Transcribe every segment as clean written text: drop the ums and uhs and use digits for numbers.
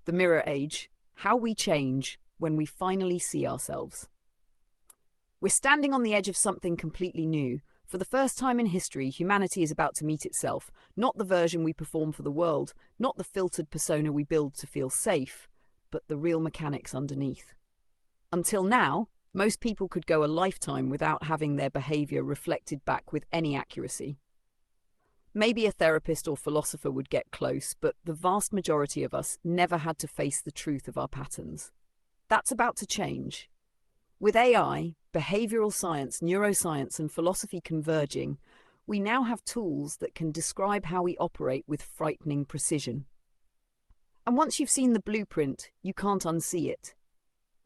The mirror age, how we change when we finally see ourselves. We're standing on the edge of something completely new. For the first time in history, humanity is about to meet itself, not the version we perform for the world, not the filtered persona we build to feel safe, but the real mechanics underneath. Until now, most people could go a lifetime without having their behavior reflected back with any accuracy. Maybe a therapist or philosopher would get close, but the vast majority of us never had to face the truth of our patterns. That's about to change. With AI, behavioral science, neuroscience, and philosophy converging, we now have tools that can describe how we operate with frightening precision. And once you've seen the blueprint, you can't unsee it.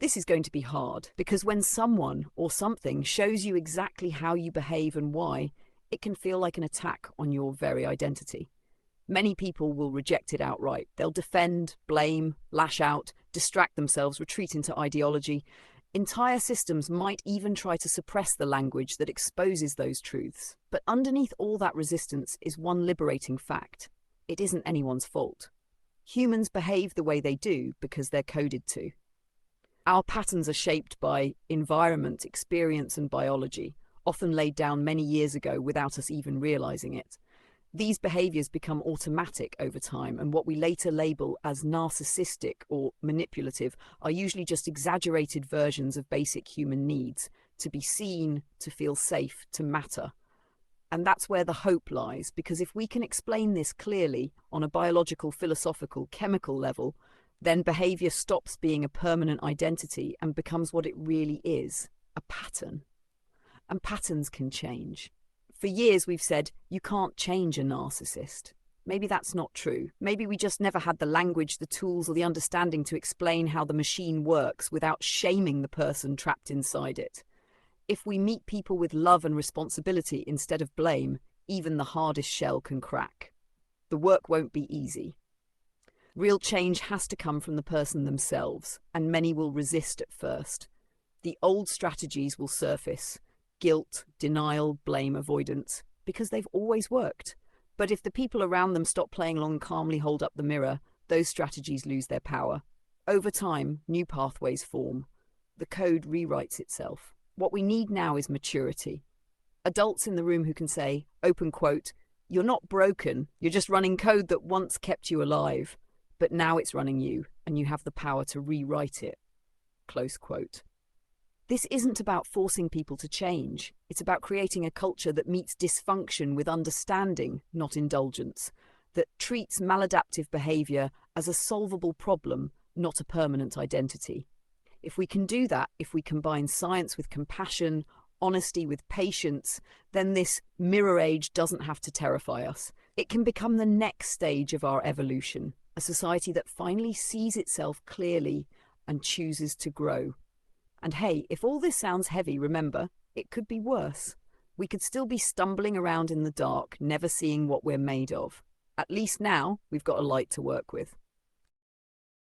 This is going to be hard, because when someone or something shows you exactly how you behave and why, it can feel like an attack on your very identity. Many people will reject it outright. They'll defend, blame, lash out, distract themselves, retreat into ideology. Entire systems might even try to suppress the language that exposes those truths. But underneath all that resistance is one liberating fact. It isn't anyone's fault. Humans behave the way they do because they're coded to. Our patterns are shaped by environment, experience, and biology, often laid down many years ago without us even realizing it. These behaviors become automatic over time, and what we later label as narcissistic or manipulative are usually just exaggerated versions of basic human needs: to be seen, to feel safe, to matter. And that's where the hope lies, because if we can explain this clearly on a biological, philosophical, chemical level, then behavior stops being a permanent identity and becomes what it really is: a pattern. And patterns can change. For years we've said, you can't change a narcissist. Maybe that's not true. Maybe we just never had the language, the tools, or the understanding to explain how the machine works without shaming the person trapped inside it. If we meet people with love and responsibility instead of blame, even the hardest shell can crack. The work won't be easy. Real change has to come from the person themselves, and many will resist at first. The old strategies will surface: guilt, denial, blame, avoidance, because they've always worked. But if the people around them stop playing along, calmly hold up the mirror, those strategies lose their power. Over time, new pathways form. The code rewrites itself. What we need now is maturity. Adults in the room who can say, open quote, "You're not broken, you're just running code that once kept you alive, but now it's running you, and you have the power to rewrite it." Close quote. This isn't about forcing people to change. It's about creating a culture that meets dysfunction with understanding, not indulgence, that treats maladaptive behavior as a solvable problem, not a permanent identity. If we can do that, if we combine science with compassion, honesty with patience, then this mirror age doesn't have to terrify us. It can become the next stage of our evolution, a society that finally sees itself clearly and chooses to grow. And hey, if all this sounds heavy, remember, it could be worse. We could still be stumbling around in the dark, never seeing what we're made of. At least now, we've got a light to work with.